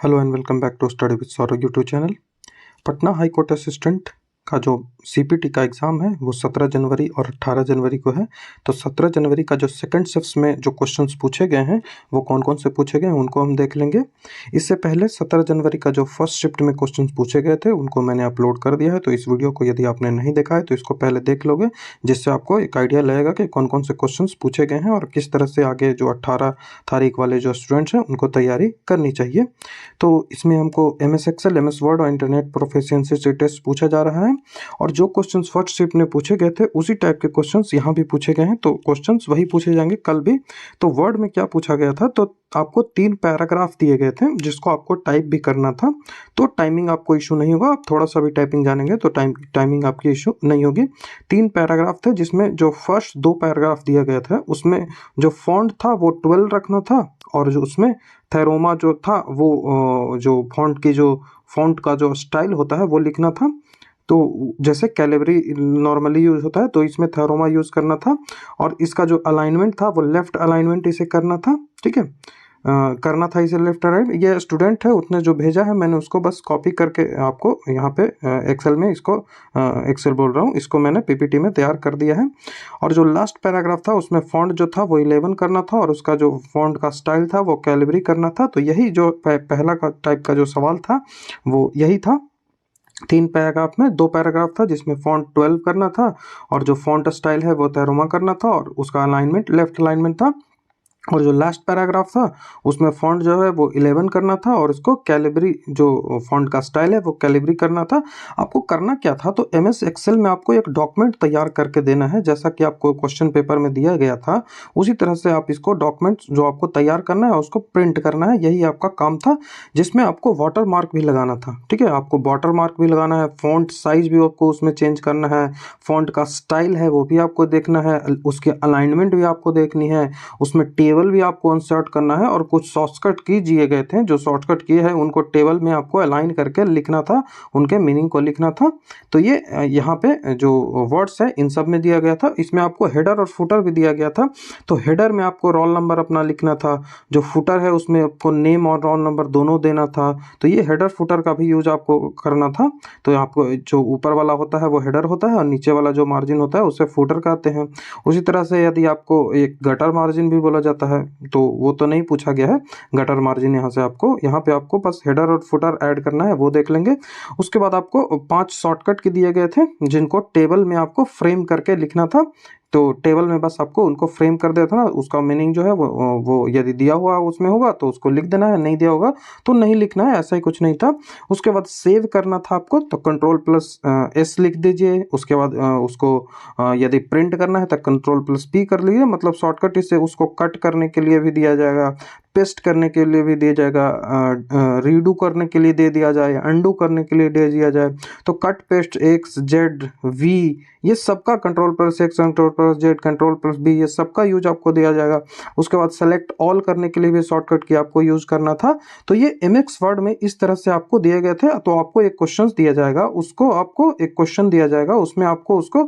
Hello and welcome back to study with Saurabh YouTube channel. Patna high court assistant का जो CPT का exam है वो 17 जनवरी और 18 जनवरी को है। तो 17 जनवरी का जो सेकंड शिफ्ट में जो क्वेश्चंस पूछे गए हैं वो कौन कौन से पूछे गए हैं उनको हम देख लेंगे। इससे पहले 17 जनवरी का जो फर्स्ट शिफ्ट में क्वेश्चंस पूछे गए थे उनको मैंने अपलोड कर दिया है, तो इस वीडियो को यदि आपने नहीं देखा है तो इसको पहले देख लोगे, जिससे आपको एक आइडिया लगेगा कि कौन कौन से क्वेश्चन पूछे गए हैं और किस तरह से आगे जो 18 तारीख वाले जो स्टूडेंट्स हैं उनको तैयारी करनी चाहिए। तो इसमें हमको MS एक्सेल, MS वर्ड और इंटरनेट प्रोफिशिएंसी टेस्ट पूछा जा रहा है और जो क्वेश्चंस फर्स्ट शिफ्ट में पूछे गए थे उसी टाइप के क्वेश्चंस यहाँ भी पूछे गए हैं। तो क्वेश्चंस वही पूछे जाएंगे कल भी। तो वर्ड में क्या पूछा गया था, तो आपको 3 पैराग्राफ दिए गए थे जिसको आपको टाइप भी करना था। तो टाइमिंग आपको इशू नहीं होगा, आप थोड़ा सा भी टाइपिंग जानेंगे तो टाइमिंग आपकी इशू नहीं होगी। 3 पैराग्राफ थे जिसमें जो फर्स्ट 2 पैराग्राफ दिया गया था उसमें जो फॉन्ट था वो 12 रखना था और जो उसमें थेरोमा जो था वो जो फॉन्ट का जो स्टाइल होता है वो लिखना था। तो जैसे कैलिबरी नॉर्मली यूज़ होता है तो इसमें थेरोमा यूज़ करना था और इसका जो अलाइनमेंट था वो लेफ़्ट अलाइनमेंट इसे करना था। ठीक है, करना था इसे लेफ्ट राइट। ये स्टूडेंट है उसने जो भेजा है मैंने उसको बस कॉपी करके आपको यहाँ पे एक्सेल में इसको एक्सेल बोल रहा हूँ, इसको मैंने पीपीटी में तैयार कर दिया है। और जो लास्ट पैराग्राफ था उसमें फ़ॉन्ट जो था वो 11 करना था और उसका जो फ़ॉन्ट का स्टाइल था वो कैलिबरी करना था। तो यही जो पहला का टाइप का जो सवाल था वो यही था। 3 पैराग्राफ में 2 पैराग्राफ था जिसमें फ़ॉन्ट 12 करना था और जो फ़ॉन्ट स्टाइल है वो थेरोमा करना था और उसका अलाइनमेंट लेफ्ट अलाइनमेंट था। और जो लास्ट पैराग्राफ था उसमें फ़ॉन्ट जो है वो 11 करना था और उसको कैलिबरी जो फ़ॉन्ट का स्टाइल है वो कैलिबरी करना था। आपको करना क्या था, तो MS एक्सेल में आपको एक डॉक्यूमेंट तैयार करके देना है जैसा कि आपको क्वेश्चन पेपर में दिया गया था। उसी तरह से आप इसको डॉक्यूमेंट जो आपको तैयार करना है उसको प्रिंट करना है, यही आपका काम था। जिसमें आपको वाटर मार्क भी लगाना था। ठीक है, आपको वाटर मार्क भी लगाना है, फ़ॉन्ट साइज़ भी आपको उसमें चेंज करना है, फ़ॉन्ट का स्टाइल है वो भी आपको देखना है, उसकी अलाइनमेंट भी आपको देखनी है, उसमें टेबल भी आपको इंसर्ट करना है और कुछ शॉर्टकट की दिए गए थे, जो शॉर्टकट किए हैं उनको टेबल में आपको अलाइन करके लिखना था, उनके मीनिंग को लिखना था। तो ये यहाँ पे जो वर्ड्स है इन सब में दिया गया था। इसमें आपको हेडर और फुटर भी दिया गया था। तो हेडर में आपको रोल नंबर अपना लिखना था, जो फुटर है उसमें आपको नेम और रोल नंबर दोनों देना था। तो ये हेडर फुटर का भी यूज आपको करना था। तो आपको जो ऊपर वाला होता है वो हेडर होता है और नीचे वाला जो मार्जिन होता है उसे फुटर कहते हैं। उसी तरह से यदि आपको एक गटर मार्जिन भी बोला जाता है तो वो तो नहीं पूछा गया है, गटर मार्जिन यहाँ पे आपको बस हेडर और फुटर ऐड करना है, वो देख लेंगे। उसके बाद आपको 5 शॉर्टकट के दिए गए थे जिनको टेबल में आपको फ्रेम करके लिखना था। तो टेबल में बस आपको उनको फ्रेम कर देता ना, उसका मीनिंग जो है वो यदि दिया हुआ उसमें होगा तो उसको लिख देना है, नहीं दिया होगा तो नहीं लिखना है, ऐसा ही कुछ नहीं था। उसके बाद सेव करना था आपको, तो Ctrl+S लिख दीजिए। उसके बाद उसको यदि प्रिंट करना है तो Ctrl+P कर लीजिए, मतलब शॉर्टकट इससे उसको कट करने के लिए भी दिया जाएगा, पेस्ट करने के लिए भी दिया जाएगा, रीडू करने के लिए दे दिया जाए, अंडू करने के लिए दे दिया जाए। तो cut paste X Z V ये सबका Ctrl+X Ctrl+Z Ctrl+V ये सबका यूज आपको दिया जाएगा। उसके बाद सेलेक्ट ऑल करने के लिए भी शॉर्टकट की आपको यूज करना था। तो ये MX वर्ड में इस तरह से आपको दिए गए थे। तो आपको एक क्वेश्चन दिया जाएगा, उसको आपको एक क्वेश्चन दिया जाएगा, उसमें आपको उसको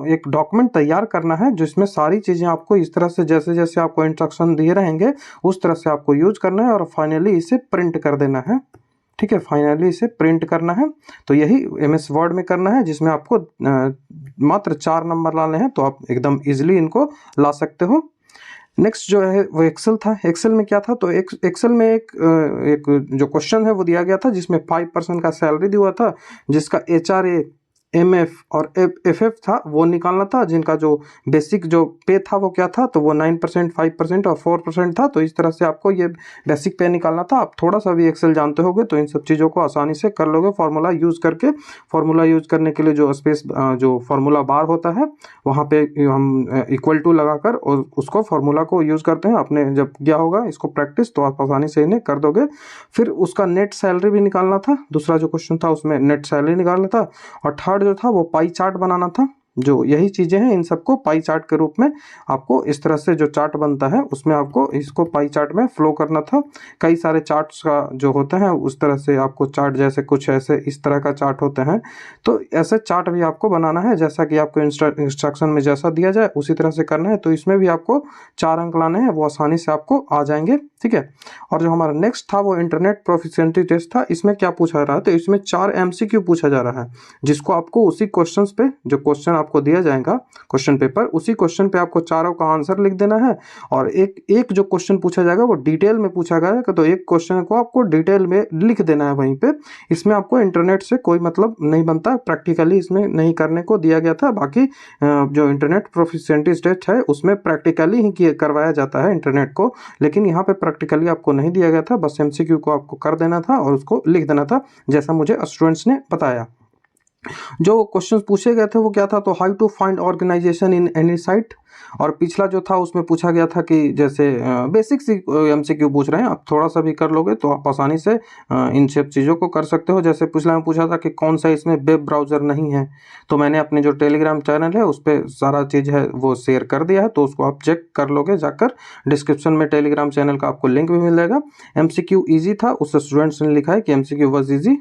एक डॉक्यूमेंट तैयार करना है जिसमें सारी चीज़ें आपको इस तरह से जैसे जैसे आपको इंस्ट्रक्शन दिए रहेंगे उस तरह से आपको यूज करना है और फाइनली इसे प्रिंट कर देना है। ठीक है, फाइनली इसे प्रिंट करना है। तो यही MS वर्ड में करना है जिसमें आपको मात्र 4 नंबर लाने हैं, तो आप एकदम इजीली इनको ला सकते हो। नेक्स्ट जो है वो एक्सेल था। एक्सेल में क्या था, तो एक्सेल में एक जो क्वेश्चन है वो दिया गया था जिसमें 5% का सैलरी दिया हुआ था, जिसका HRA MF और FF था वो निकालना था, जिनका जो बेसिक जो पे था वो क्या था, तो वो 9%, 5% और 4% था। तो इस तरह से आपको ये बेसिक पे निकालना था। आप थोड़ा सा भी एक्सेल जानते होगे तो इन सब चीज़ों को आसानी से कर लोगे फार्मूला यूज़ करके। फार्मूला यूज़ करने के लिए जो स्पेस जो फार्मूला बार होता है वहाँ पे हम इक्वल टू लगाकर और उसको फार्मूला को यूज़ करते हैं। आपने जब किया होगा इसको प्रैक्टिस तो आप आसानी से इन्हें कर दोगे। फिर उसका नेट सैलरी भी निकालना था, दूसरा जो क्वेश्चन था उसमें नेट सैलरी निकालना था। और थर्ड जो था वो पाई चार्ट बनाना था। जो यही चीज़ें हैं इन सबको पाई चार्ट के रूप में आपको इस तरह से जो चार्ट बनता है उसमें आपको इसको पाई चार्ट में फ्लो करना था। कई सारे चार्ट्स का जो होते हैं उस तरह से आपको चार्ट जैसे कुछ ऐसे इस तरह का चार्ट होते हैं, तो ऐसे चार्ट भी आपको बनाना है जैसा कि आपको इंस्ट्रक्शन में जैसा दिया जाए उसी तरह से करना है। तो इसमें भी आपको 4 अंक लाने हैं, वो आसानी से आपको आ जाएंगे। ठीक है। और जो हमारा नेक्स्ट था वो इंटरनेट प्रोफिशिएंसी टेस्ट था। इसमें क्या पूछा रहा है, तो इसमें 4 एमसीक्यू पूछा जा रहा है, जिसको आपको उसी क्वेश्चंस पे, जो क्वेश्चन आपको दिया जाएगा क्वेश्चन पेपर, उसी क्वेश्चन पे आपको चारों का आंसर लिख देना है। और एक एक जो क्वेश्चन पूछा जाएगा वो डिटेल में पूछा जाएगा, तो एक क्वेश्चन को आपको डिटेल में लिख देना है वहीं पे। इसमें आपको इंटरनेट से कोई मतलब नहीं बनता, प्रैक्टिकली इसमें नहीं करने को दिया गया था। बाकी जो इंटरनेट प्रोफिशिएंसी टेस्ट है उसमें प्रैक्टिकली ही करवाया जाता है इंटरनेट को, लेकिन यहाँ पे प्रैक्टिकली आपको नहीं दिया गया था, बस एमसीक्यू को आपको कर देना था और उसको लिख देना था, जैसा मुझे स्टूडेंट्स ने बताया। जो क्वेश्चंस पूछे गए थे वो क्या था, तो how to find organization in any site. और पिछला जो था उसमें पूछा गया था कि जैसे बेसिक सी एमसीक्यू पूछ रहे हैं, आप थोड़ा सा भी कर लोगे तो आप आसानी से इन सब चीज़ों को कर सकते हो। जैसे पिछला में पूछा था कि कौन सा इसमें वेब ब्राउज़र नहीं है, तो मैंने अपने जो टेलीग्राम चैनल है उस पर सारा चीज़ है वो शेयर कर दिया है, तो उसको आप चेक कर लोगे जाकर। डिस्क्रिप्शन में टेलीग्राम चैनल का आपको लिंक भी मिल जाएगा। एमसीक्यू ईजी था, उस स्टूडेंट्स ने लिखा है कि एमसीक्यू वाज ईजी।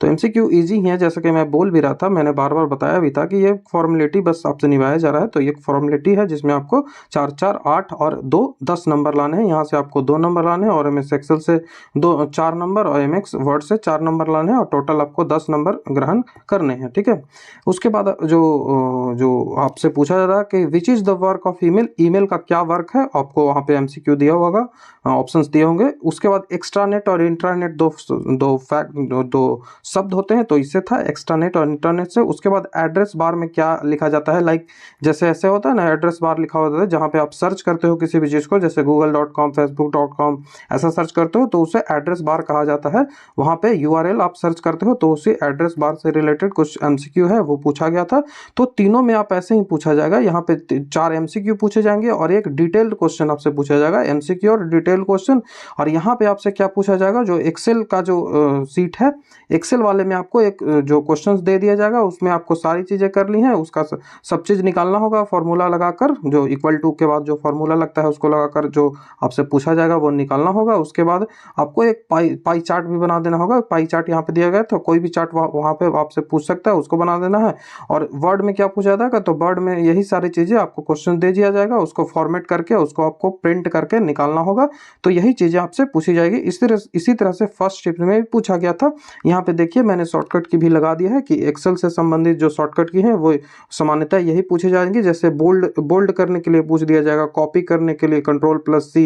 तो एमसीक्यू इजी ही है, जैसा कि मैं बोल भी रहा था, मैंने बार बार बताया भी था कि ये फॉर्मेलिटी बस आपसे निभाया जा रहा है। तो ये फॉर्मेलिटी है जिसमें आपको 4 4 8 और 2 10 नंबर लाने हैं। यहाँ से आपको 2 नंबर लाने हैं, और एमएस एक्सेल से 4 नंबर, और एमएक्स वर्ड से 4 नंबर लाने हैं, और टोटल आपको 10 नंबर ग्रहण करने हैं, ठीक है। उसके बाद जो आपसे पूछा जा रहा है कि which is the work of email, email का क्या वर्क है, आपको वहाँ पे एमसीक्यू दिया होगा, ऑप्शंस दिए होंगे। उसके बाद एक्स्ट्रानेट और इंट्रानेट दो शब्द होते हैं, तो इससे था एक्स्ट्रानेट और इंटरनेट से। उसके बाद एड्रेस बार में क्या लिखा जाता है, लाइक जैसे ऐसे होता है ना, एड्रेस बार लिखा होता है जहाँ पे आप सर्च करते हो किसी भी चीज़ को, जैसे google.com facebook.com ऐसा सर्च करते हो तो उसे एड्रेस बार कहा जाता है। वहाँ पे यूआरएल आप सर्च करते हो तो उसी एड्रेस बार से रिलेटेड कुछ एमसीक्यू है वो पूछा गया था। तो तीनों में आप ऐसे ही पूछा जाएगा, यहाँ पे 4 एमसीक्यू पूछे जाएंगे और एक डिटेल्ड क्वेश्चन आपसे पूछा जाएगा, एमसीक्यू और डिटेल्ड क्वेश्चन। और यहाँ पे आपसे क्या पूछा जाएगा, जो एक्सेल का जो सीट है, एक्सेल वाले में आपको एक जो क्वेश्चंस दे दिया जाएगा, उसमें आपको सारी चीज़ें करनी है, उसका सब चीज़ निकालना होगा फॉर्मूला लगाकर, जो इक्वल टू के बाद जो फॉर्मूला लगता है उसको लगाकर जो आपसे पूछा जाएगा वो निकालना होगा। उसके बाद आपको एक पाई चार्ट भी बना देना होगा। पाई चार्ट यहाँ पे दिया गया तो कोई भी चार्ट वहाँ पे आपसे पूछ सकता है, उसको बना देना है। और वर्ड में क्या पूछा जाएगा, तो वर्ड में यही सारी चीज़ें आपको क्वेश्चन दे दिया जाएगा, उसको फॉर्मेट करके उसको आपको प्रिंट करके निकालना होगा। तो यही चीज़ें आपसे पूछी जाएगी। इसी तरह से फर्स्ट शिफ्ट में भी पूछा गया था। यहाँ पे देखिए मैंने शॉर्टकट की भी लगा दिया है कि एक्सेल से संबंधित जो शॉर्टकट की है वो सामान्यतः यही पूछे जाएंगे। जैसे बोल्ड करने के लिए पूछ दिया जाएगा, कॉपी करने के लिए Ctrl+C,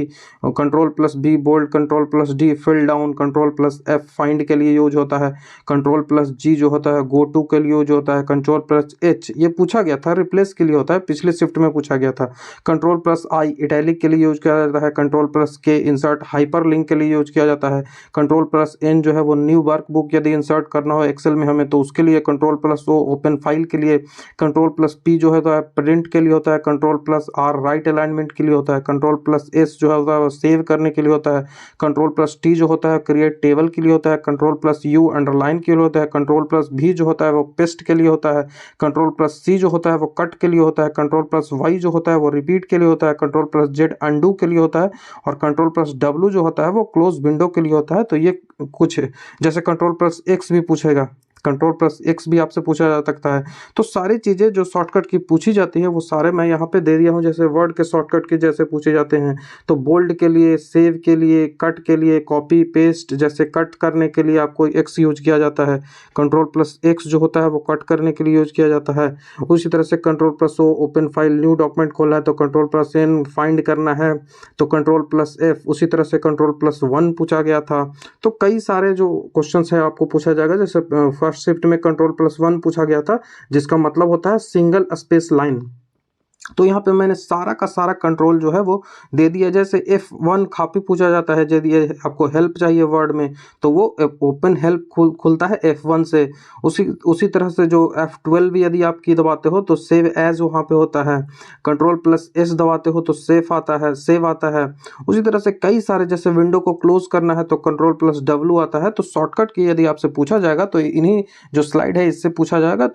Ctrl+B bold, Ctrl+D fill down, Ctrl+F find के लिए यूज होता है, Ctrl+G जो होता है गो टू के लिए यूज होता है, Ctrl+H ये पूछा गया था रिप्लेस के लिए होता है, पिछले शिफ्ट में पूछा गया था। Ctrl+I इटैलिक के लिए यूज किया जाता है, Ctrl+K इंसर्ट हाइपरलिंक के लिए यूज किया जाता है, Ctrl+N जो है वो न्यू वर्कबुक यदि इंसर्ट करना हो एक्सेल में हमें तो उसके लिए, Ctrl+O ओपन फाइल के लिए, Ctrl+P जो है तो प्रिंट के लिए होता है, Ctrl+R राइट अलाइनमेंट के लिए होता है, Ctrl+S जो होता है वो सेव करने के लिए होता है, Ctrl+T जो होता है क्रिएट टेबल के लिए होता है, Ctrl+U अंडरलाइन के लिए होता है, Ctrl+V जो होता है वो पेस्ट के लिए होता है, Ctrl+C जो होता है वो कट के लिए होता है, Ctrl+Y जो होता है वो रिपीट के लिए होता है, Ctrl+Z अंडू के लिए होता है, और Ctrl+W जो होता है वो क्लोज विंडो के लिए होता है। तो ये कुछ जैसे Ctrl+X भी पूछेगा, Ctrl+X भी आपसे पूछा जा सकता है। तो सारी चीज़ें जो शॉर्टकट की पूछी जाती है वो सारे मैं यहाँ पे दे दिया हूँ। जैसे वर्ड के शॉर्टकट के जैसे पूछे जाते हैं तो बोल्ड के लिए, सेव के लिए, कट के लिए, कॉपी पेस्ट, जैसे कट करने के लिए आपको X यूज किया जाता है, Ctrl+X जो होता है वो कट करने के लिए यूज किया जाता है। उसी तरह से Ctrl+O open file new document खोलना है तो Ctrl+N फाइंड करना है तो Ctrl+F। उसी तरह से Ctrl+1 पूछा गया था। तो कई सारे जो क्वेश्चन है आपको पूछा जाएगा। जैसे फर्स्ट शिफ्ट में Ctrl+1 पूछा गया था जिसका मतलब होता है सिंगल स्पेस लाइन। तो यहाँ पे मैंने सारा का सारा कंट्रोल जो है वो दे दिया। जैसे F1 काफ़ी पूछा जाता है, यदि आपको हेल्प चाहिए वर्ड में तो वो ओपन हेल्प खुलता है F1 से। उसी तरह से जो F12 भी यदि आप की दबाते हो तो सेव एज वहाँ पे होता है, Ctrl+S दबाते हो तो सेव आता है। उसी तरह से कई सारे, जैसे विंडो को क्लोज करना है तो Ctrl+W आता है। तो शॉर्टकट की यदि आपसे पूछा जाएगा तो इन्हीं जो स्लाइड है इससे पूछा जाएगा।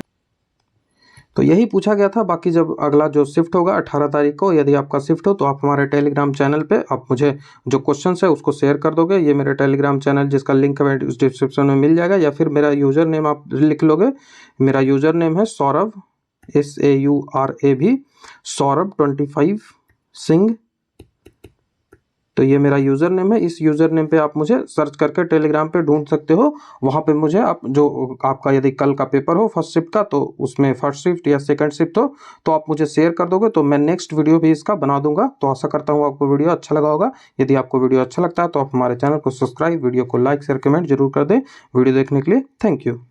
तो यही पूछा गया था। बाकी जब अगला जो शिफ्ट होगा 18 तारीख को, यदि आपका शिफ्ट हो तो आप हमारे टेलीग्राम चैनल पे आप मुझे जो क्वेश्चन है उसको शेयर कर दोगे। ये मेरे टेलीग्राम चैनल जिसका लिंक है डिस्क्रिप्शन में मिल जाएगा, या फिर मेरा यूज़र नेम आप लिख लोगे। मेरा यूज़र नेम है सौरभ, SAURAV, सौरभ 25 सिंह तो ये मेरा यूज़र नेम है, इस यूज़र नेम पे आप मुझे सर्च करके टेलीग्राम पे ढूंढ सकते हो। वहाँ पे मुझे आप जो आपका यदि कल का पेपर हो फर्स्ट शिफ्ट का, तो उसमें फर्स्ट शिफ्ट या सेकंड शिफ्ट हो तो आप मुझे शेयर कर दोगे तो मैं नेक्स्ट वीडियो भी इसका बना दूंगा। तो आशा करता हूँ आपको वीडियो अच्छा लगा होगा। यदि आपको वीडियो अच्छा लगता है तो आप हमारे चैनल को सब्सक्राइब, वीडियो को लाइक शेयर कमेंट जरूर कर दें। वीडियो देखने के लिए थैंक यू।